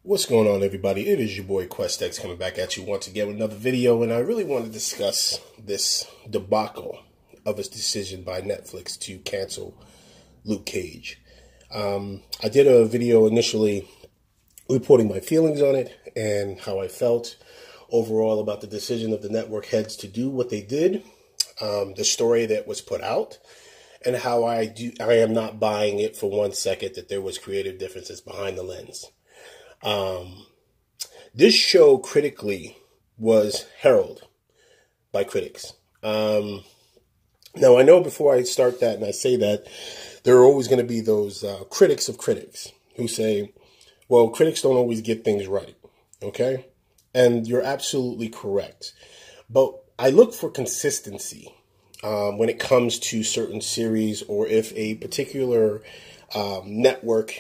What's going on, everybody? It is your boy QuestX coming back at you once again with another video, and I really want to discuss this debacle of a decision by Netflix to cancel Luke Cage. I did a video initially reporting my feelings on it and how I felt overall about the decision of the network heads to do what they did, the story that was put out, and how I am not buying it for 1 second that there was creative differences behind the lens. This show critically was heralded by critics. Now, I know before I start that and I say that, there are always going to be those critics of critics who say, well, critics don't always get things right, okay? And you're absolutely correct. But I look for consistency when it comes to certain series, or if a particular network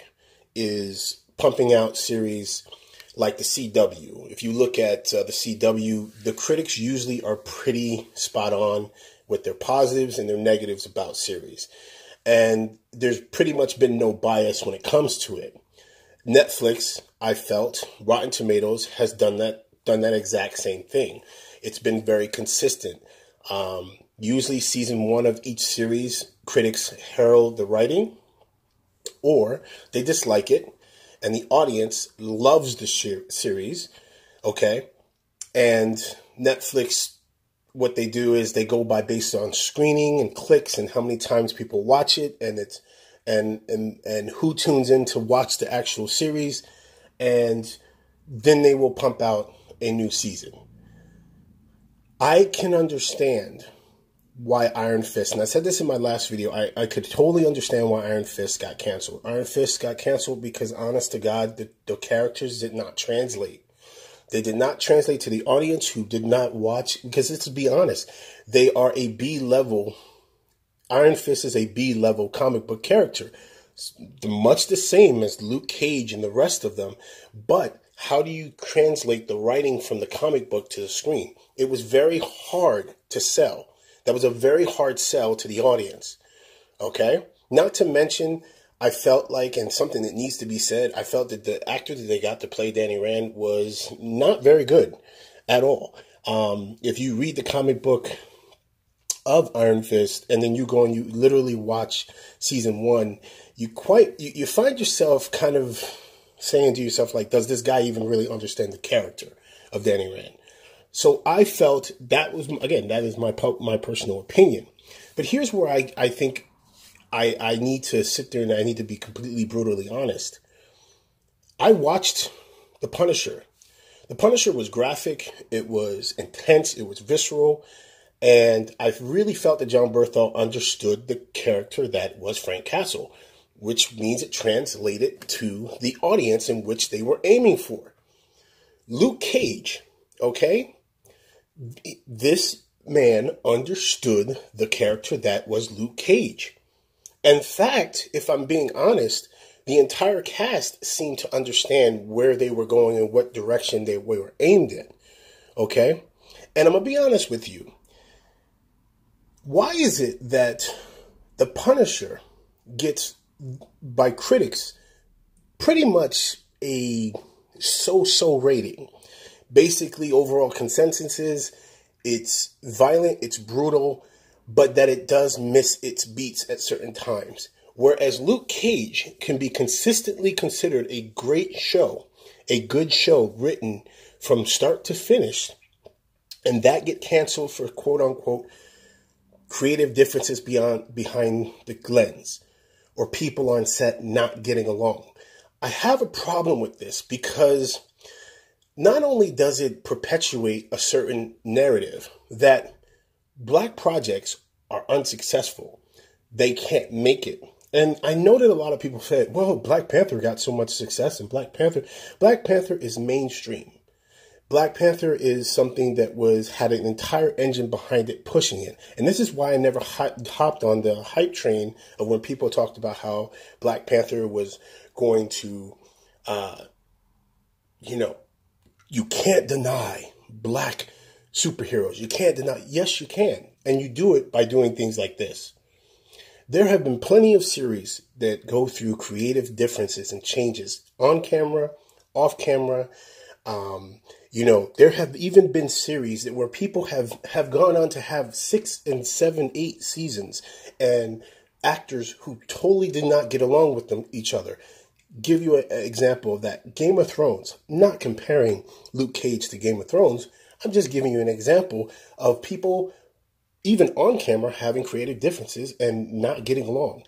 is pumping out series like the CW. If you look at the CW, the critics usually are pretty spot on with their positives and their negatives about series. And there's pretty much been no bias when it comes to it. Netflix, I felt, Rotten Tomatoes has done that exact same thing. It's been very consistent. Usually season 1 of each series, critics herald the writing, or they dislike it, and the audience loves the series, okay? And Netflix, what they do is they go by based on screening and clicks and how many times people watch it, and it's and who tunes in to watch the actual series, and then they will pump out a new season. I can understand why Iron Fist, and I said this in my last video, I could totally understand why Iron Fist got canceled. Iron Fist got canceled because, honest to God, the characters did not translate. They did not translate to the audience who did not watch, because let's be honest, they are a B-level, Iron Fist is a B-level comic book character. Much the same as Luke Cage and the rest of them, but how do you translate the writing from the comic book to the screen? It was very hard to sell. That was a very hard sell to the audience, okay? Not to mention, I felt like, and something that needs to be said, I felt that the actor that they got to play Danny Rand was not very good at all. If you read the comic book of Iron Fist, and then you go and you literally watch season 1, you find yourself kind of saying to yourself, like, does this guy even really understand the character of Danny Rand? So I felt that was, again, that is my personal opinion. But here's where I think I need to sit there and I need to be completely brutally honest. I watched The Punisher. The Punisher was graphic, it was intense, it was visceral, and I really felt that Jon Bernthal understood the character that was Frank Castle, which means it translated to the audience in which they were aiming for. Luke Cage, okay? This man understood the character that was Luke Cage. In fact, if I'm being honest, the entire cast seemed to understand where they were going and what direction they were aimed in, okay? And I'm going to be honest with you. Why is it that The Punisher gets, by critics, pretty much a so-so rating? Basically, overall consensus is it's violent, it's brutal, but that it does miss its beats at certain times. Whereas Luke Cage can be consistently considered a great show, a good show written from start to finish, and that get canceled for quote-unquote creative differences behind the lens, or people on set not getting along. I have a problem with this because not only does it perpetuate a certain narrative that black projects are unsuccessful, they can't make it. And I know that a lot of people said, well, Black Panther got so much success, and Black Panther is mainstream. Black Panther is something that had an entire engine behind it pushing it. And this is why I never hopped on the hype train of when people talked about how Black Panther was going to, you can't deny black superheroes. You can't deny. Yes, you can. And you do it by doing things like this. There have been plenty of series that go through creative differences and changes on camera, off camera. There have even been series where people have gone on to have 6 and 7, 8 seasons, and actors who totally did not get along with each other. Give you an example of that. Game of Thrones. Not comparing Luke Cage to Game of Thrones. I'm just giving you an example of people, even on camera, having creative differences and not getting along.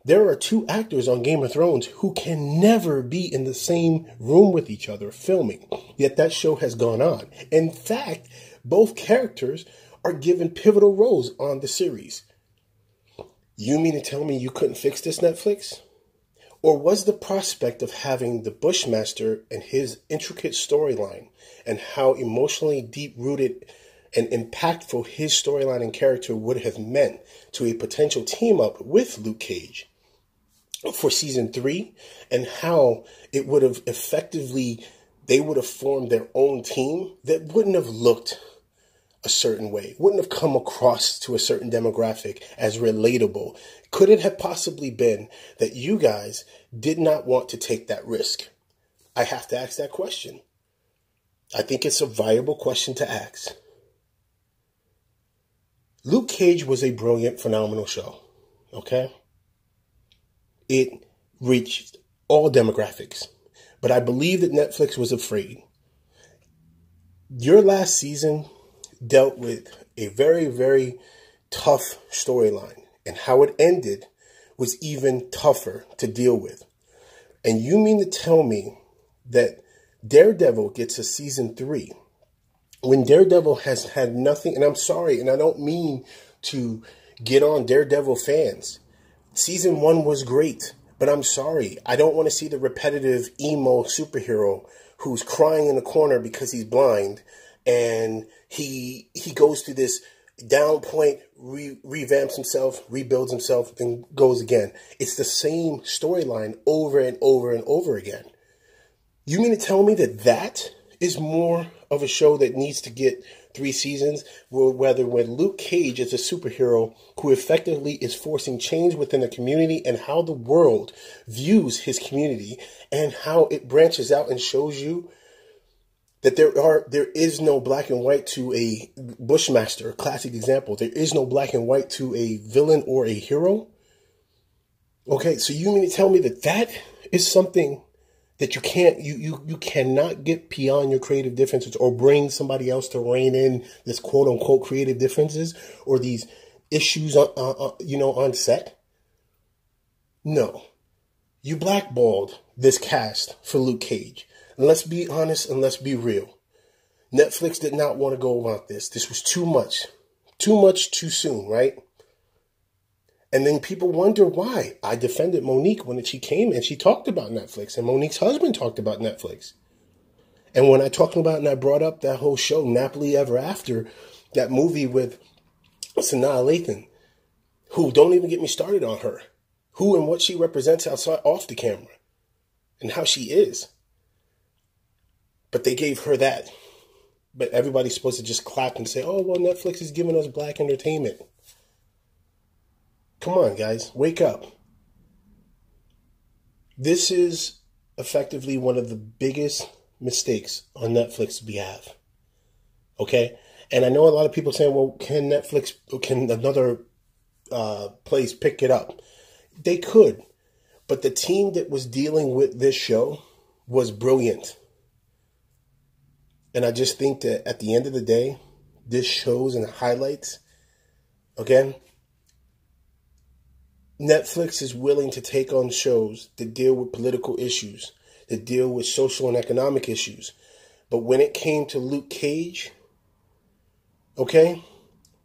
There are 2 actors on Game of Thrones who can never be in the same room with each other filming, yet that show has gone on. In fact, both characters are given pivotal roles on the series. You mean to tell me you couldn't fix this, Netflix? Or was the prospect of having the Bushmaster and his intricate storyline and how emotionally deep-rooted and impactful his storyline and character would have meant to a potential team-up with Luke Cage for season 3, and how it would have they would have formed their own team that wouldn't have looked a certain way, wouldn't have come across to a certain demographic as relatable? Could it have possibly been that you guys did not want to take that risk? I have to ask that question. I think it's a viable question to ask. Luke Cage was a brilliant, phenomenal show, okay? It reached all demographics, but I believe that Netflix was afraid. Your last season dealt with a very, very tough storyline, and how it ended was even tougher to deal with. And you mean to tell me that Daredevil gets a season 3 when Daredevil has had nothing? And I'm sorry, and I don't mean to get on Daredevil fans. Season 1 was great, but I'm sorry. I don't want to see the repetitive emo superhero who's crying in the corner because he's blind, and he goes through this down point, revamps himself, rebuilds himself, and goes again. It's the same storyline over and over and over again. You mean to tell me that that is more of a show that needs to get 3 seasons, whether when Luke Cage is a superhero who effectively is forcing change within the community and how the world views his community, and how it branches out and shows you that there is no black and white to a Bushmaster, a classic example. There is no black and white to a villain or a hero. Okay, so you mean to tell me that that is something that you can't, you cannot get beyond your creative differences, or bring somebody else to rein in this quote unquote creative differences or these issues on set? No, you blackballed this cast for Luke Cage. And let's be honest and let's be real. Netflix did not want to go about this. This was too much too soon, right? And then people wonder why I defended Monique when she came and she talked about Netflix, and Monique's husband talked about Netflix. And when I talked about and I brought up that whole show, Nappily Ever After, that movie with Sanaa Lathan, who, don't even get me started on her, who and what she represents outside off the camera and how she is. But they gave her that. But everybody's supposed to just clap and say, oh, well, Netflix is giving us black entertainment. Come on, guys. Wake up. This is effectively one of the biggest mistakes on Netflix's behalf. Okay? And I know a lot of people saying, well, can another place pick it up? They could. But the team that was dealing with this show was brilliant. And I just think that at the end of the day, this shows and highlights, again, Netflix is willing to take on shows that deal with political issues, that deal with social and economic issues. But when it came to Luke Cage, okay,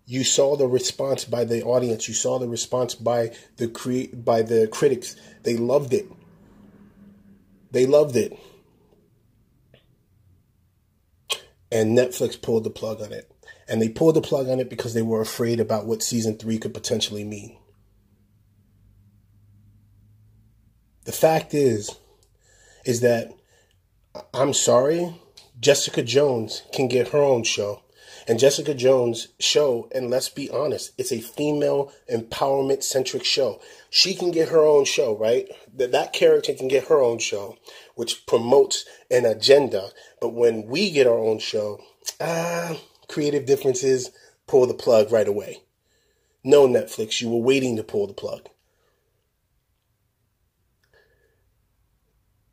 you saw the response by the audience. You saw the response by the critics. They loved it. They loved it. And Netflix pulled the plug on it. And they pulled the plug on it because they were afraid about what season 3 could potentially mean. The fact is that, I'm sorry, Jessica Jones can get her own show. And Jessica Jones' show, and let's be honest, it's a female empowerment centric show. She can get her own show, right? That character can get her own show, which promotes an agenda. But when we get our own show, creative differences, pull the plug right away. No, Netflix, you were waiting to pull the plug.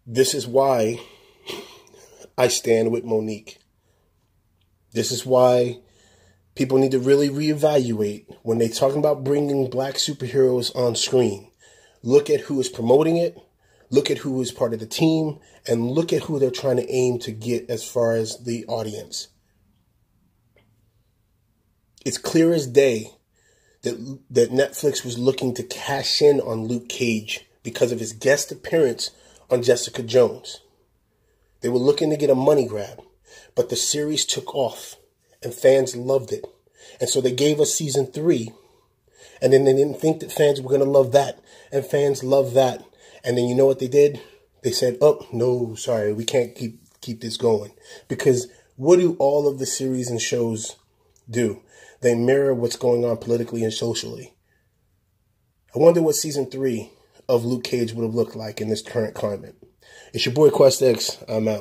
This is why I stand with Monique. This is why people need to really reevaluate when they're talking about bringing black superheroes on screen. Look at who is promoting it, look at who is part of the team, and look at who they're trying to aim to get as far as the audience. It's clear as day that Netflix was looking to cash in on Luke Cage because of his guest appearance on Jessica Jones. They were looking to get a money grab, but the series took off and fans loved it. And so they gave us season 3, and then they didn't think that fans were going to love that, and fans loved that. And then you know what they did? They said, oh, no, sorry, we can't keep this going. Because what do all of the series and shows do? They mirror what's going on politically and socially. I wonder what season 3 of Luke Cage would have looked like in this current climate. It's your boy Quest X. I'm out.